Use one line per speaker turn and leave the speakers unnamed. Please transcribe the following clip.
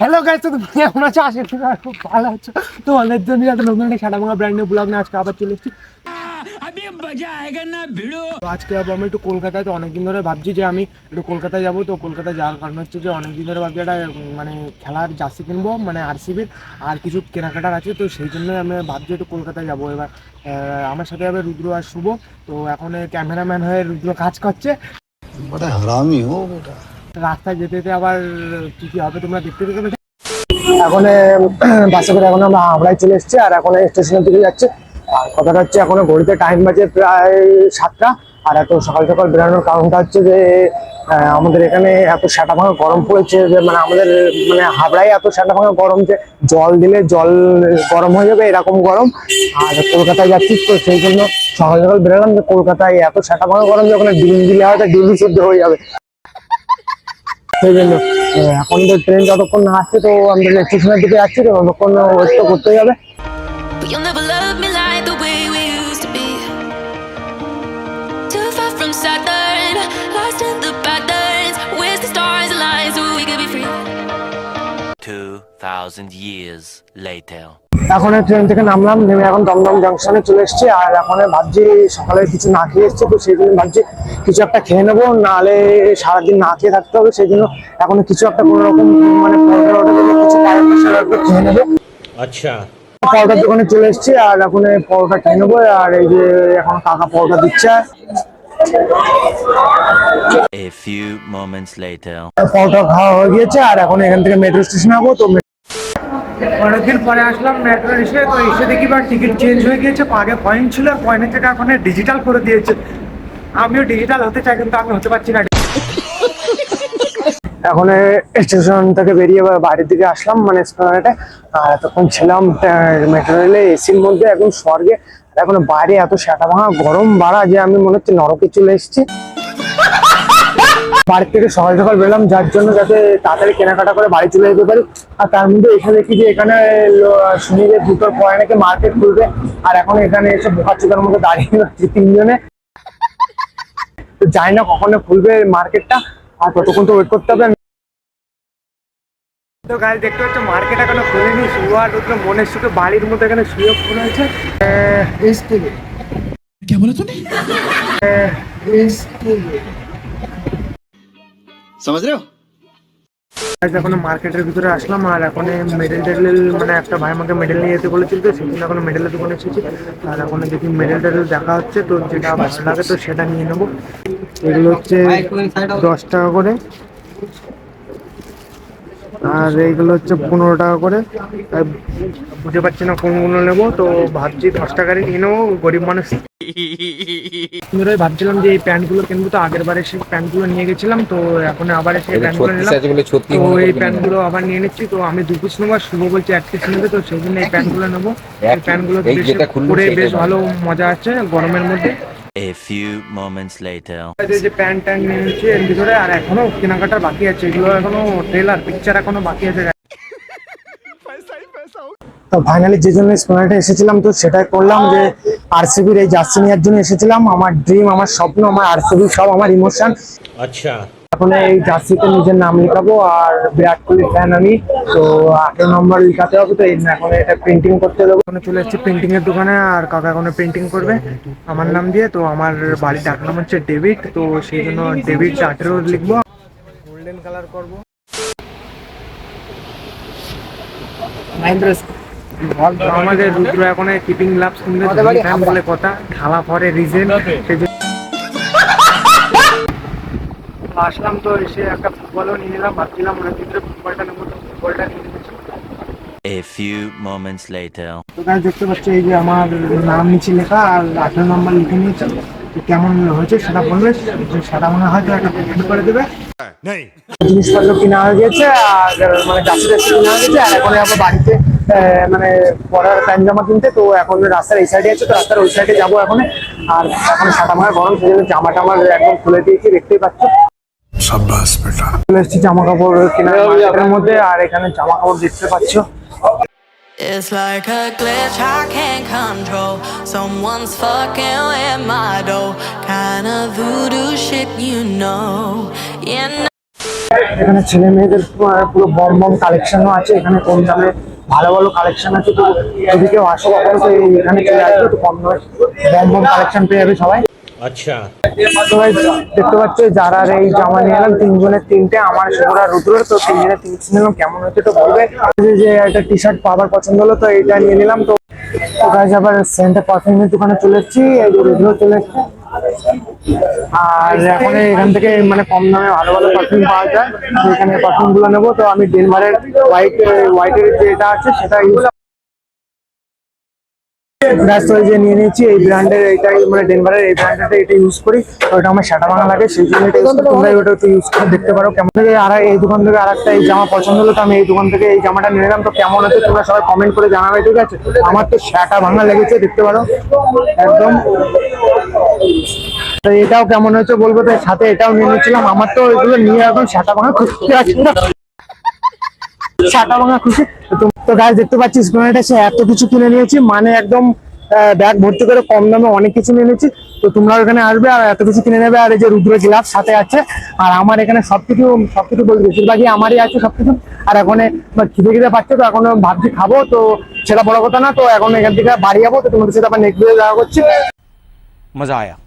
Hello guys, তো তুমি কেমন আছো? আশা করি তোমরা খুব ভালো আছো। তোমাদের জন্য একটা নতুন একটা সাদাভাঙা ব্র্যান্ড নিউ ব্লগ নিয়ে আজকে আবার চলে এসেছি। তো আজকে আমি একটু কলকাতায়, তো অনেকদিন ধরে ভাবছি যে আমি একটু কলকাতায় যাবো। তো কলকাতায় যাওয়ার কারণ হচ্ছে যে অনেকদিন ধরে ভাবছি একটা মানে খেলার জার্সি কিনবো, মানে আরসিবির, আর কিছু কেনাকাটার আছে। তো সেই জন্য আমি ভাবছি একটু কলকাতায় যাবো। এবার আমার সাথে হবে রুদ্র আর শুভ। তো এখন ক্যামেরাম্যান হয়ে রুদ্র কাজ করছে।
बड़ा हरामी हो बेटा।
রাস্তায় যেতে যেতে আবার কি কি হবে তোমরা দেখতে পেতে। এখন বাসে করে এখন আমরা হাওড়ায় চলে এসেছি, আর এখন স্টেশনের দিকে যাচ্ছে। আর কথাটা হচ্ছে এখনো ঘড়িতে টাইম বাজে প্রায় 7টা। আর এত সকাল সকাল বেরোনোর কারণটা হচ্ছে যে আমাদের এখানে এত সাটা ভাঙা গরম পড়েছে যে মানে আমাদের মানে হাবড়ায় এত সাটা ভাঙা গরম যে জল দিলে জল গরম হয়ে যাবে, এরকম গরম। আর কলকাতায় যাচ্ছি, তো সেই জন্য সকাল সকাল বেরোলাম যে কলকাতায় এত সাটা ভাঙা গরম যে ওখানে ডিম দিলে হয়তো ডিমই সিদ্ধ হয়ে যাবে। সেই জন্য এখন তো ট্রেন যতক্ষণ না আসছে, তো আমরা স্টেশনের দিকে যাচ্ছি, তো ততক্ষণ ওয়েট তো করতেই হবে।
But you'll never love me like the way we used to be. Too far from Saturn, lost in the patterns. Where's the stars align so we could be free?
2,000 years later.
এখন train থেকে নামলাম, নেমে এখন দমদম জাংশনে চলে এসেছি। আর এখন ভাবছি সকালে কিছু না খেয়ে এসেছি, তো সেই জন্য ভাবছি কিছু একটা খেয়ে নেবো, নাহলে সারাদিন না খেয়ে থাকতে হবে। সেই জন্য এখন কিছু একটা কোনো রকম মানে পরোটা কিছু খেয়ে নেবো।
আচ্ছা,
পরোটার দোকানে চলে এসেছি, আর এখন পরোটা খেয়ে নেবো। আর এই যে এখন কাকা পরোটা দিচ্ছে।
A few moments later.
পরোটা খাওয়া হয়ে গিয়েছে, আর এখন এখান থেকে মেট্রো স্টেশন যাবো। তো অনেকদিন পরে আসলাম মেট্রো এসে, তো এসে দেখি বা টিকিট চেঞ্জ হয়ে গিয়েছে। আগে কয়েন ছিল, কয়েনের থেকে এখন ডিজিটাল করে দিয়েছে। আমিও ডিজিটাল হতে চাই, কিন্তু আমি হতে পারছি না। এখন স্টেশন থেকে বেরিয়ে বাড়ির দিকে আসলাম, মানে এসপ্লানেডে। আর এতক্ষণ ছিলাম মেট্রো রেলে এসির মধ্যে, একদম স্বর্গে। এখন বাইরে এত সেটা ভাঙা গরম বাড়া যে আমি মনে হচ্ছে নরকে চলে এসেছি। বাড়ির থেকে সকাল সকাল বেরোলাম, যার জন্য যাতে তাড়াতাড়ি কেনাকাটা করে বাড়ি চলে যেতে পারি। আর তার মধ্যে এখানে দেখি যে এখানে শুনি যে দুটোর পরে নাকি মার্কেট খুলবে। আর এখন এখানে এসে বোকাচোদার মধ্যে দাঁড়িয়ে রয়েছে তিনজনে। তো জানি না কখনো খুলবে মার্কেটটা, আর ততক্ষণ তো ওয়েট করতে হবে। তো গাড়ি দেখতে পাচ্ছ মার্কেট এখনো খুলেনি। শুভ আর রুদ্র মনের সুখে বাড়ির মধ্যে এখানে শুয়ে পড়ে আছে।
क्या बोला तूने? समझ रहे हो?
এখন মার্কেটের ভিতরে আসলাম, আর এখন মেডেল টেডেল মানে একটা ভাই আমাকে মেডেল নিয়ে যেতে বলেছিল, তো সেদিন এখন মেডেলের দোকানে এসেছি। আর এখন দেখি মেডেল টেডেল দেখা হচ্ছে, তো যেটা ভালো লাগে তো সেটা নিয়ে নেবো। এগুলো হচ্ছে 10 টাকা করে, আর এইগুলো হচ্ছে 15 টাকা করে। বুঝতে পারছি না কোনগুলো নেবো, তো ভাবছি 10 টাকারই নিয়ে নেবো, গরিব মানুষ। ভাবছিলাম যে এই প্যান্টগুলো কিনবো, তো আগের বারে সেই প্যান্টগুলো নিয়ে গেছিলাম, তো এখন আবার সেই প্যান্টগুলো নিলাম। তো এই প্যান্টগুলো আবার নিয়ে নিচ্ছি। তো আমি 2 পিস নেবো, আর শুভ বলছে 1 পিস নেবে, তো সেই জন্য এই প্যান্টগুলো নেবো। এই প্যান্টগুলো পরে বেশ ভালো মজা আছে গরমের মধ্যে।
A few moments later.
যে প্যান্ট ট্যান্ট নিয়ে নিচ্ছি এর ভিতরে, আর এখনো কেনাকাটার বাকি আছে। এগুলো এখনো ট্রেলার পিকচার এখনো বাকি আছে। তো ফাইনালি যে জন্য স্প্লানেডে এসেছিলাম, তো সেটাই করলাম যে আরসিবির এই জার্সি নেওয়ার জন্য এসেছিলাম। আমার ড্রিম, আমার স্বপ্ন, আমার আরসিবি সব আমার ইমোশন।
আচ্ছা,
এখন এই জার্সিতে নিজের নাম লিখাবো, আর বিরাট কোহলি ফ্যান আমি, তো 18 নম্বর লিখাতে হবে। তো এখন এটা প্রিন্টিং করতে দেবো। এখন চলে এসেছি প্রিন্টিং এর দোকানে, আর কাকা এখন প্রিন্টিং করবে আমার নাম দিয়ে। তো আমার বাড়ির ডাক নাম হচ্ছে ডেভিড, তো সেই জন্য ডেভিড 18 লিখবো, গোল্ডেন কালার করবো। আমাদের রুদ্র এখন কিপিং গ্লাভস কিনবে বলে কথা, ঢালা পরে রিজেন। আসলাম, তো এসে একটা ফুটবলও নিয়ে নিলাম। ভাবছিলাম ওনার ভিতরে ফুটবলটা নেবো, তো ফুটবলটা নিয়ে নিয়েছি।
A few moments later.
তো গাইস দেখতে পাচ্ছি এই যে আমার নাম নিচে লেখা, আর 18 নম্বর লিখে নিয়েছি। তো কেমন হয়েছে সেটা বলবে, সেটা মনে হয় একটা কমেন্ট করে দেবে। জিনিসপত্র কিনা হয়ে গেছে, আর মানে জার্সি কিনা হয়ে গেছে। আর এখন আবার বাড়িতে মানে পরার প্যান্ট জামা কিনতে। তো এখন রাস্তার এই সাইডে আছে, তো রাস্তার ওই সাইডে যাবো এখন। আর এখন সাদা মারা গরম, সেই জন্য জামাটা আমার একদম খুলে দিয়েছি, দেখতেই পাচ্ছ। চলে এসেছি জামা কাপড় কেনার মার্কেটের মধ্যে, আর এখানে জামা কাপড় দেখতে পাচ্ছ।
It's like a glitch I can't control. Someone's fucking with my dough. Kind of voodoo shit, you know. Yeah.
এখানে ছেলে মেয়েদের পুরো বম বম কালেকশনও আছে, এখানে কম দামে ভালো ভালো কালেকশন আছে। তো যদি কেউ আসো কখনো তো এখানে চলে আসবে, তো কম দামে বম বম কালেকশন পেয়ে যাবে সবাই।
अच्छा
তো guys, দেখতে পাচ্ছ যারা এই জামা নিয়ে এলাম, তিনজনের তিনটে, আমার শুভরা রুদ্র, তো তিনজনের তিনটে নিলাম। কেমন হচ্ছে তো বলবে। যে একটা টি শার্ট পাবার পছন্দ হলো তো এইটা নিয়ে নিলাম। তো গাইজ আবার সেন্টার পারফিউমের দোকানে চলে এসেছি, এই যে রুদ্র চলে এসেছে। আর এখন এখান থেকে মানে কম দামে ভালো ভালো পারফিউম পাওয়া যায়, তো এখানে পারফিউম গুলো নেবো। তো আমি ডেনভারের হোয়াইটের যে এটা আছে সেটা ইউজ ব্যাস ওই যে নিয়ে নিয়েছি এই ব্র্যান্ডের, এইটাই মানে ডেনভারের এই ব্র্যান্ডটা, এটা ইউজ করি। তো ওটা আমার সাটা ভাঙা লাগে, সেই জন্য এটা ইউজ করি। তোমরা ওটা ইউজ করে দেখতে পারো কেমন থেকে। আর এই দোকান থেকে আর একটা এই জামা পছন্দ হলো, তো আমি এই দোকান থেকে এই জামাটা নিয়ে নিলাম। তো কেমন হচ্ছে তোমরা সবাই কমেন্ট করে জানাবে, ঠিক আছে? আমার তো সাটা ভাঙা লেগেছে, দেখতে পারো একদম। তো এটাও কেমন হয়েছে বলবো। তো সাথে এটাও নিয়ে নিয়েছিলাম। আমার তো এগুলো নিয়ে এখন সাটা ভাঙা খুশি আছে, সাটা ভাঙা খুশি। তো গাছ দেখতে পাচ্ছি স্ক্রিনে সে এত কিছু কিনে নিয়েছি, মানে একদম ব্যাগ ভর্তি করে কম দামে অনেক কিছু নিয়ে নিয়েছি। তো তোমরা এখানে আসবে আর এত কিছু কিনে নেবে। আর এই যে রুদ্র গ্লাস সাথে আছে, আর আমার এখানে সবকিছু বলতে বেশিরভাগই আমারই আছে সবকিছু। আর এখন খিদে পাচ্ছে, তো এখন ভাবছি খাবো, তো সেটা বড় কথা না। তো এখন এখান থেকে বাড়ি যাবো, তো তোমাদের সাথে আবার নেক্সট ভিডিও দেখা করছি।
मजा आया।